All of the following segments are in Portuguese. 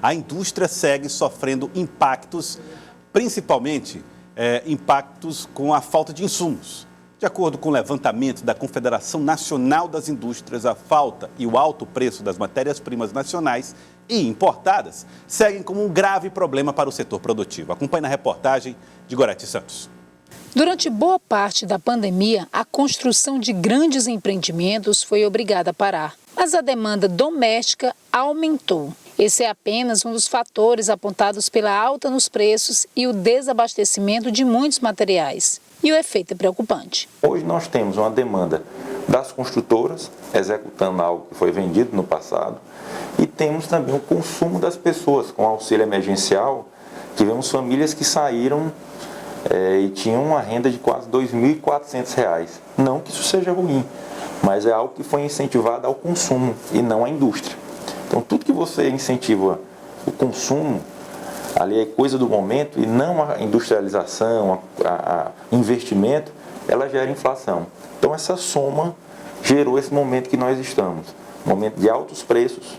a indústria segue sofrendo impactos, principalmente impactos com a falta de insumos. De acordo com o levantamento da Confederação Nacional das Indústrias, a falta e o alto preço das matérias-primas nacionais e importadas seguem como um grave problema para o setor produtivo. Acompanhe na reportagem de Gorete Santos. Durante boa parte da pandemia, a construção de grandes empreendimentos foi obrigada a parar, mas a demanda doméstica aumentou. Esse é apenas um dos fatores apontados pela alta nos preços e o desabastecimento de muitos materiais. E o efeito é preocupante. Hoje nós temos uma demanda das construtoras, executando algo que foi vendido no passado, e temos também o consumo das pessoas. Com o auxílio emergencial, tivemos famílias que saíram e tinham uma renda de quase R$ 2.400. Não que isso seja ruim, mas é algo que foi incentivado ao consumo e não à indústria. Então tudo que você incentiva o consumo, ali é coisa do momento e não a industrialização, a investimento, ela gera inflação. Então essa soma gerou esse momento que nós estamos, momento de altos preços,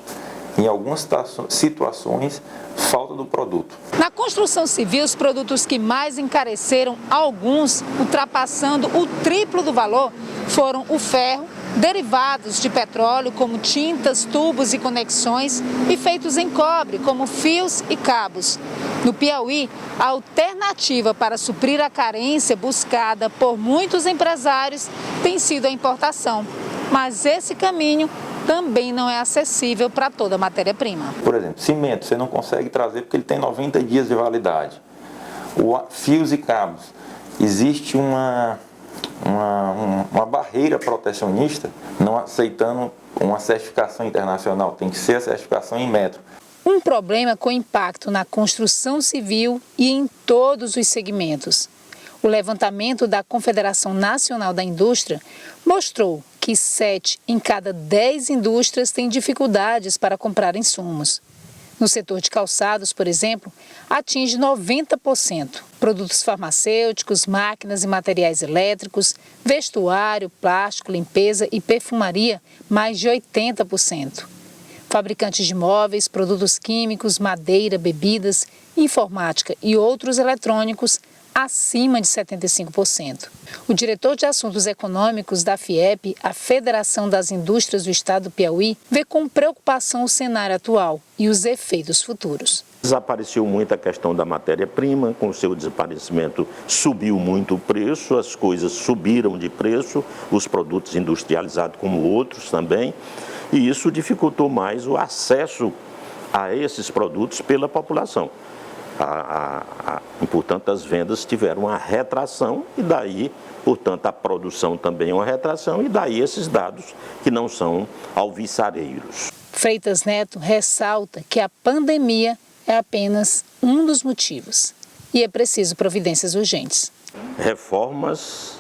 em algumas situações, falta do produto. Na construção civil, os produtos que mais encareceram, alguns ultrapassando o triplo do valor, foram o ferro, derivados de petróleo como tintas, tubos e conexões e feitos em cobre como fios e cabos. No Piauí, a alternativa para suprir a carência buscada por muitos empresários tem sido a importação. Mas esse caminho também não é acessível para toda a matéria-prima. Por exemplo, cimento você não consegue trazer porque ele tem 90 dias de validade. Fios e cabos, existe uma barreira protecionista, não aceitando uma certificação internacional, tem que ser a certificação em metro. Um problema com impacto na construção civil e em todos os segmentos. O levantamento da Confederação Nacional da Indústria mostrou que 7 em cada 10 indústrias têm dificuldades para comprar insumos. No setor de calçados, por exemplo, atinge 90%. Produtos farmacêuticos, máquinas e materiais elétricos, vestuário, plástico, limpeza e perfumaria, mais de 80%. Fabricantes de móveis, produtos químicos, madeira, bebidas, informática e outros eletrônicos, acima de 75%. O diretor de Assuntos Econômicos da FIEP, a Federação das Indústrias do Estado do Piauí, vê com preocupação o cenário atual e os efeitos futuros. Desapareceu muito a questão da matéria-prima, com o seu desaparecimento subiu muito o preço, as coisas subiram de preço, os produtos industrializados como outros também, e isso dificultou mais o acesso a esses produtos pela população. Portanto, as vendas tiveram uma retração e daí, portanto, a produção também é uma retração e daí esses dados que não são alvissareiros. Freitas Neto ressalta que a pandemia é apenas um dos motivos e é preciso providências urgentes. Reformas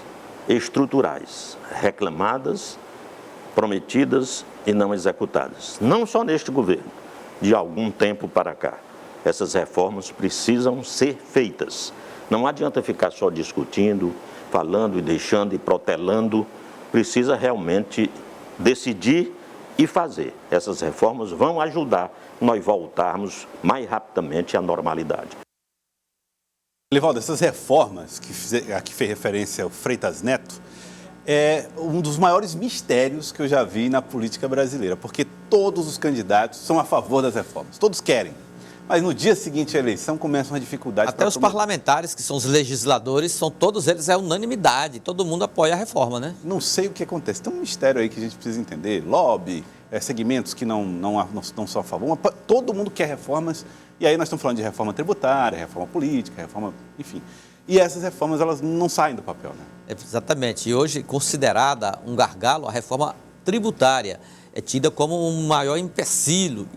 estruturais, reclamadas, prometidas e não executadas. Não só neste governo, de algum tempo para cá. Essas reformas precisam ser feitas. Não adianta ficar só discutindo, falando e deixando e protelando. Precisa realmente decidir e fazer. Essas reformas vão ajudar nós voltarmos mais rapidamente à normalidade. Livaldo, essas reformas a que fez referência o Freitas Neto é um dos maiores mistérios que eu já vi na política brasileira, porque todos os candidatos são a favor das reformas, todos querem. Mas no dia seguinte à eleição começam as dificuldades. Até os parlamentares, que são os legisladores, todos eles unanimidade, todo mundo apoia a reforma, né? Não sei o que acontece, tem um mistério aí que a gente precisa entender, lobby, segmentos que não são a favor, mas todo mundo quer reformas, e aí nós estamos falando de reforma tributária, reforma política, reforma, enfim. E essas reformas, elas não saem do papel, né? Exatamente, e hoje considerada um gargalo a reforma tributária. É tida como um maior empecilho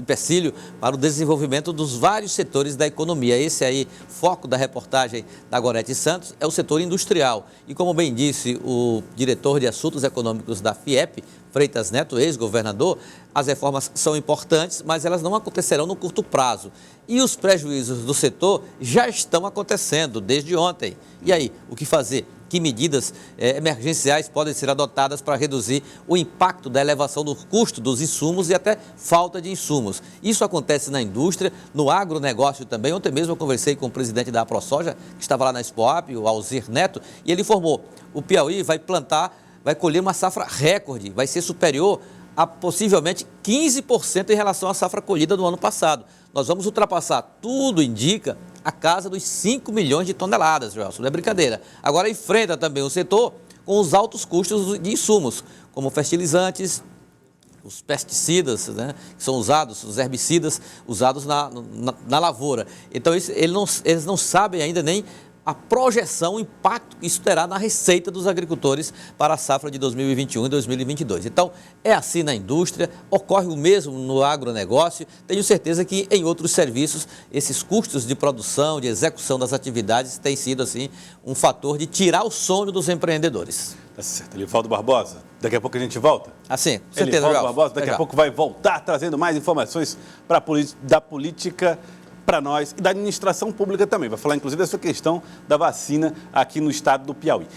para o desenvolvimento dos vários setores da economia. Esse aí, foco da reportagem da Gorete Santos, é o setor industrial. E como bem disse o diretor de Assuntos Econômicos da FIEP, Freitas Neto, ex-governador, as reformas são importantes, mas elas não acontecerão no curto prazo. E os prejuízos do setor já estão acontecendo desde ontem. E aí, o que fazer? que medidas emergenciais podem ser adotadas para reduzir o impacto da elevação do custo dos insumos e até falta de insumos. Isso acontece na indústria, no agronegócio também. Ontem mesmo eu conversei com o presidente da AproSoja, que estava lá na Expoap, o Alzir Neto, e ele informou: o Piauí vai colher uma safra recorde, vai ser superior a possivelmente 15% em relação à safra colhida do ano passado. Nós vamos ultrapassar, tudo indica, a casa dos 5 milhões de toneladas, Joelson, não é brincadeira. Agora enfrenta também o setor com os altos custos de insumos, como fertilizantes, os pesticidas, né, que são usados, os herbicidas usados na lavoura. Então, eles não sabem ainda nem a projeção, o impacto que isso terá na receita dos agricultores para a safra de 2021 e 2022. Então, é assim na indústria, ocorre o mesmo no agronegócio. Tenho certeza que em outros serviços, esses custos de produção, de execução das atividades, têm sido, assim, um fator de tirar o sono dos empreendedores. Tá certo. Elivaldo Barbosa, daqui a pouco a gente volta? Assim, com certeza, Elivaldo Barbosa, daqui a pouco vai voltar trazendo mais informações da política para nós e da administração pública também. Vai falar, inclusive, dessa questão da vacina aqui no estado do Piauí.